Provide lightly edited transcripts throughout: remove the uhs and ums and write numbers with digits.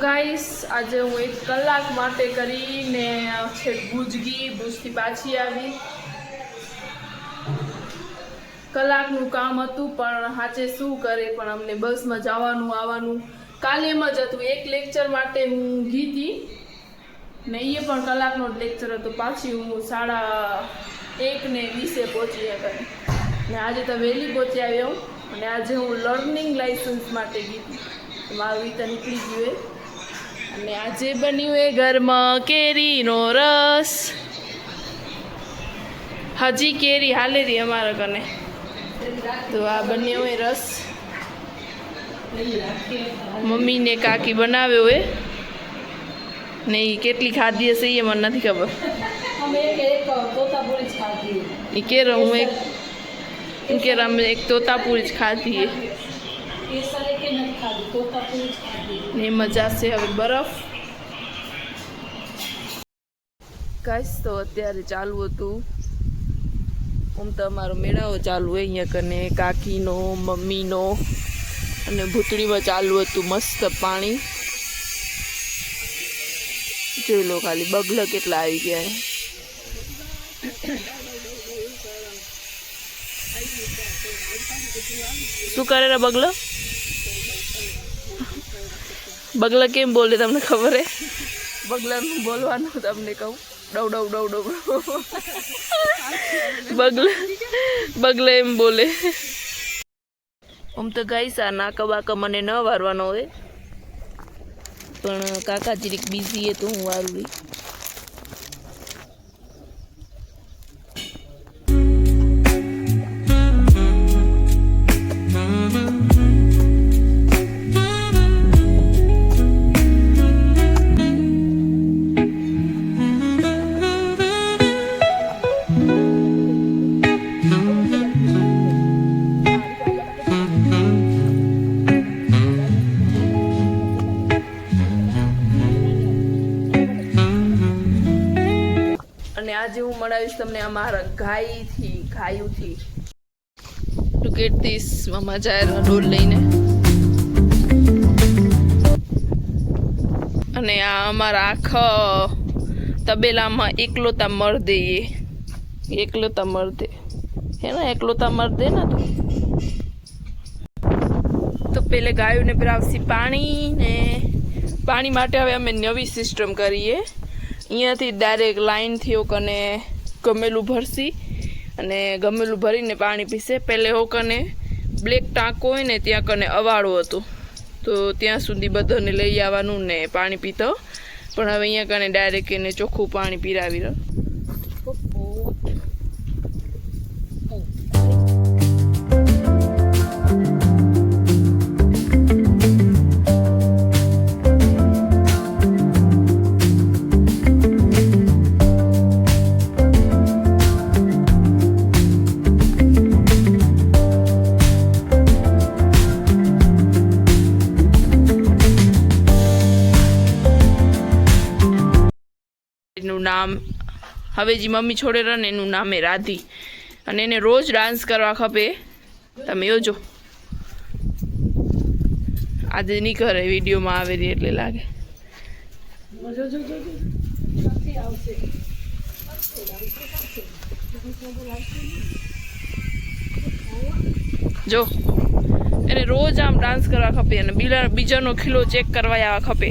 Guys આજે હું 1 કલાક માટે કરીને છે ભુજથી પાછી આવી। કલાકનું કામ હતું પણ હાચે શું કરે પણ અમને બસમાં જવાનું આવવાનું કાલે એમ જ હતું। એક લેક્ચર માટે હું ગઈ હતી ને એ પણ કલાકનો લેક્ચર હતો। પાછી હું 1:20 પહોંચી હતી ને આજે તો વહેલી પહોંચી આવી હું અને આજે હું લર્નિંગ લાઇસન્સ માટે ગઈ હતી। મારું રીતે નીકળી ગયું અને આજે બન્યું એ ઘરમાં કેરીનો રસ। હજી કેરી હાલે રહી અમારા કને તો આ બન્યો એ રસ મમ્મી ને કાકી બનાવ્યો હોય ને એ કેટલી ખાધી હશે એ મને નથી ખબર। એ કે હું એક તોતાપુરી જ ખાધી है ને મજા છે। હવે બરફ ગાઈસ તો અત્યારે ચાલુ હતું આમ તો અમારો મેળાઓ ચાલુ હોય અહીંયા કને કાકીનો મમ્મીનો અને ભૂતળીમાં ચાલુ હતું મસ્ત પાણી જોઈ લો ખાલી બગલા કેટલા આવી ગયા। શું કરે રે બગલો બગલા કેમ બોલે તમને ખબર હે? બગલાનું બોલવાનું તમને કહું ડવ ડવ ડવ ડવ બગલા એમ બોલે। આમ તો ગાઈસ આ નાકા બાકા મને ન વારવાનો હોય પણ કાકા જીરીક બિઝી હે તો હું વારું રહી। આજે હું મળાવીશ તમને અમારા ગાયુંથી ટુ ગેટ ધીસ મમ્મા જાહેરના ડોલ લઈને અને આ અમારા આખા તબેલામાં એકલોતા મર્દે એકલોતા મર્દે હે ને એકલોતા મર્દે ને તો પેલે ગાયોને પીરાવશી પાણી ને પાણી માટે હવે અમે નવી સિસ્ટમ કરીએ। અહીંયાથી ડાયરેક્ટ લાઈનથી ઓકને ગમેલું ભરશી અને ગમેલું ભરીને પાણી પીશે। પહેલે ઓકને બ્લેક ટાંકો હોય ને ત્યાં કને અવાળો હતો તો ત્યાં સુધી બધાને લઈ આવવાનું ને પાણી પીતો પણ હવે અહીંયા કને ડાયરેક્ટ એને ચોખ્ખું પાણી પીરાવી રહ્યો। એનું નામ હવે જે મમ્મી છોડે રહે ને એનું નામ હે રાધી અને એને રોજ ડાન્સ કરવા ખપે। તમે જોજો આજે નહીં કરે વિડીયોમાં આવે રહી એટલે લાગે જો એને રોજ આમ ડાન્સ કરવા ખપે અને બીજાનો ખીલો ચેક કરવા આવવા ખપે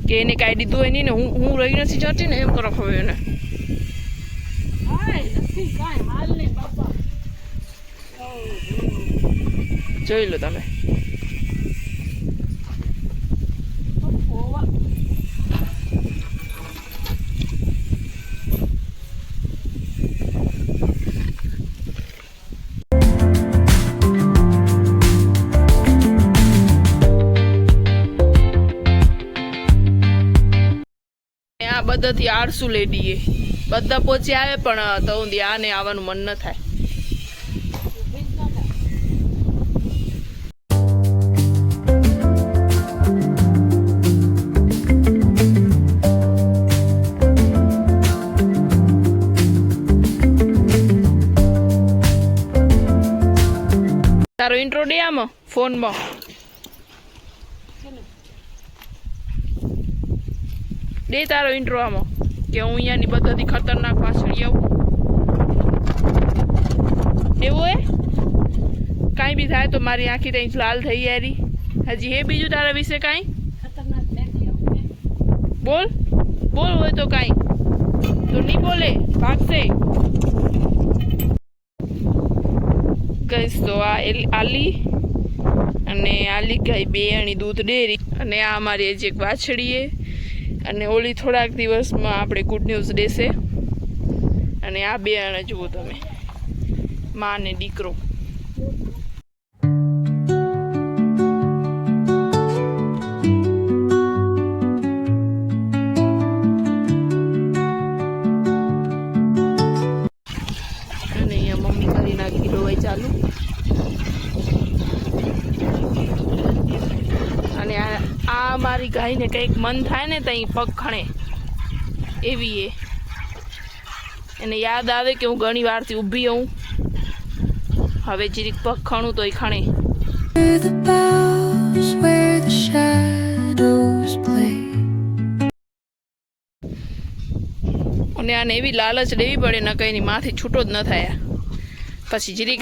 કે એને કાંઈ દીધું હોય નહીં ને હું રહી નથી જતી ને એમ કરો હવે એને જોઈ લો તમે। બધાથી આળસુ લેડીએ બધા પહોંચી આવે પણ તો આને આવવાનું મન ન થાય। તારો ઇન્ટ્રો દે આમાં ફોનમાં દે તારો ઇન્ટ્રો આમાં કે હું અહીંયાની બધાથી ખતરનાક વાછડી આવું એવું હે કાંઈ બી થાય તો મારી આંખી ત્યાં લાલ થઈ યારી હજી હે બીજું તારા વિશે કાંઈ બોલ બોલ હોય તો કાંઈ તો નહીં બોલે ભાગશે ગઈશ તો આ આલી અને આલી ગાય બે અણી દૂધ ડેરી અને આ અમારી હજી એક વાછડીએ અને ઓલી થોડાક દિવસમાં આપણે ગુડ ન્યૂઝ દેશે અને આ બે અણે જુઓ તમે માં ને દીકરો અને અહીંયા મમ્મી કરી નાખી દવાઈ ચાલુ અને આ મારી ગાયને કંઈક મન થાય ને ત્યાં પગ ખણે એવી એને યાદ આવે કે હું ઘણી વારથી ઊભી હોઉં હવે જીરીક પગ ખણું તો એ ખણે અને આને એવી લાલચ લેવી પડે ન કંઈની માથી છૂટો જ ન થાય પછી જીરીક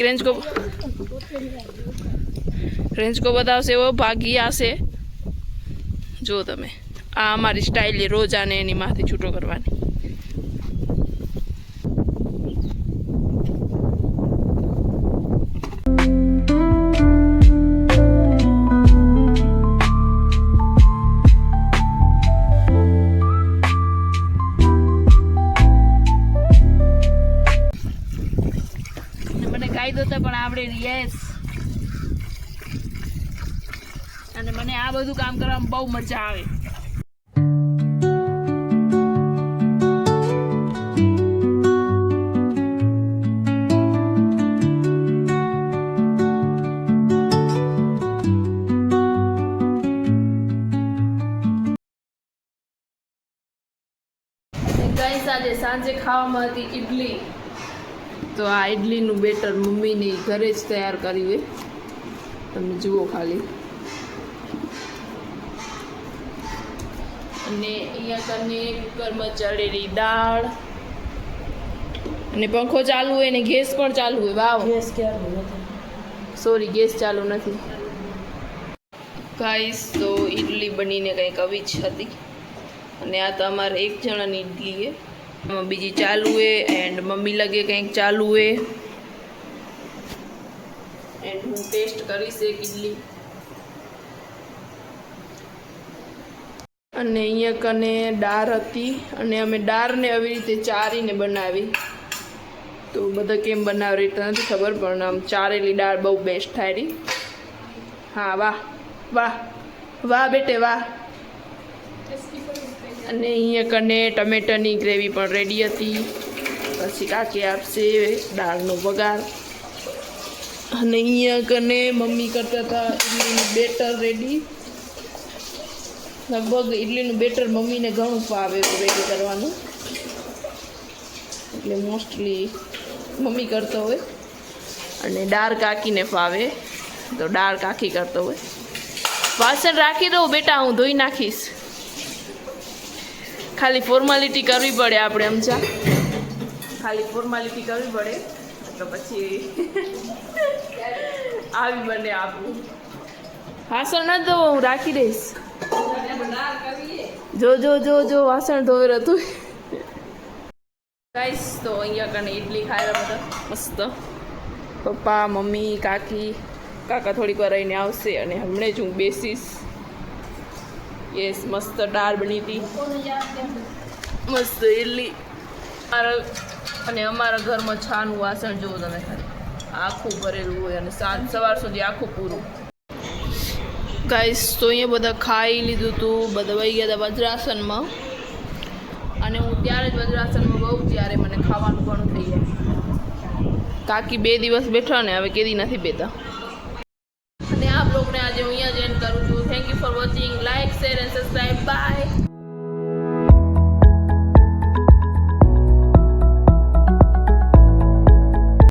રેન્જકો બતાવશે એવો ભાગી આવશે જો તમે આ અમારી સ્ટાઇલ રોજ આને એની માથી છૂટો કરવાની મને ગાઈ દો પણ આવડે યસ અને મને આ બધું કામ કરવામાં બહુ મજા આવે ગાઈસ આજે સાંજે ખાવામાં હતી ઈડલી તો આ ઈડલીનું બેટર મમ્મીને ઘરે જ તૈયાર કર્યું હોય તમે જુઓ ખાલી અને અહીંયા કને કુકરમાં ચડેલી દાળ અને પંખો ચાલુ હોય ને ગેસ પણ ચાલુ હોય વાવ ગેસ ચાલુ નથી સોરી ગેસ ચાલુ નથી ગાઈસ તો ઈડલી બનીને કંઈક આવી જ હતી અને આ તો અમારે એક જણાની ઈડલી છે એમાં બીજી ચાલુ હે એન્ડ મમ્મી લગે કંઈક ચાલુ હે એન્ડ હું ટેસ્ટ કરીશ એક ઈડલી અને અહીંયા કને દાળ હતી અને અમે દાળને આવી રીતે ચારીને બનાવી તો બધા કેમ બનાવી રીતે નથી ખબર પણ આમ ચારેલી દાળ બહુ બેસ્ટ થાય રહી હા વાહ વાહ વાહ બેટે વાહ અને અહીંયા કને ટમેટાની ગ્રેવી પણ રેડી હતી પછી કાકી આપશે દાળનો વઘાર અને અહીંયા કને મમ્મી કરતા હતા ઈડલીનું બેટર રેડી લગભગ ઈડલીનું બેટર મમ્મીને ઘણું ફાવે રેડી કરવાનું એટલે મોસ્ટલી મમ્મી કરતો હોય અને દાળ કાકીને ફાવે તો દાળ કાકી કરતો હોય વાસણ રાખી દઉં બેટા હું ધોઈ નાખીશ ખાલી ફોર્માલિટી કરવી પડે આપણે સમજા ખાલી ફોર્માલિટી કરવી પડે તો પછી આવી બને આપવું વાસણ ન ધોવો હું રાખી દઈશ જો જો જો જો વાસણ ધોવે હતું ગાઈસ તો અહીંયા કને ઈડલી ખાયા બધા મસ્ત પપ્પા મમ્મી કાકી કાકા થોડીક વાર રહીને આવશે અને હમણાં જ હું બેસીશ યસ મસ્ત દાળ બની હતી મસ્ત ઈડલી અને અમારા ઘરમાં છાનું વાસણ જોવો તમે ખાલી આખું ભરેલું હોય અને સાંજ સવાર સુધી આખું પૂરું ગાઈસ તો અહીંયા બધા ખાઈ લીધું હતું બધા વહી ગયા હતા વજ્રાસનમાં અને હું ત્યારે જ વજ્રાસનમાં બહુ ત્યારે મને ખાવાનું ઘણું થઈ જાય કાકી 2 દિવસ બેઠા ને હવે કેદી નથી બેતા અને આ બ્લોગને આજે હું અહીંયા જ એન્ડ કરું છું thank you for watching like share and subscribe by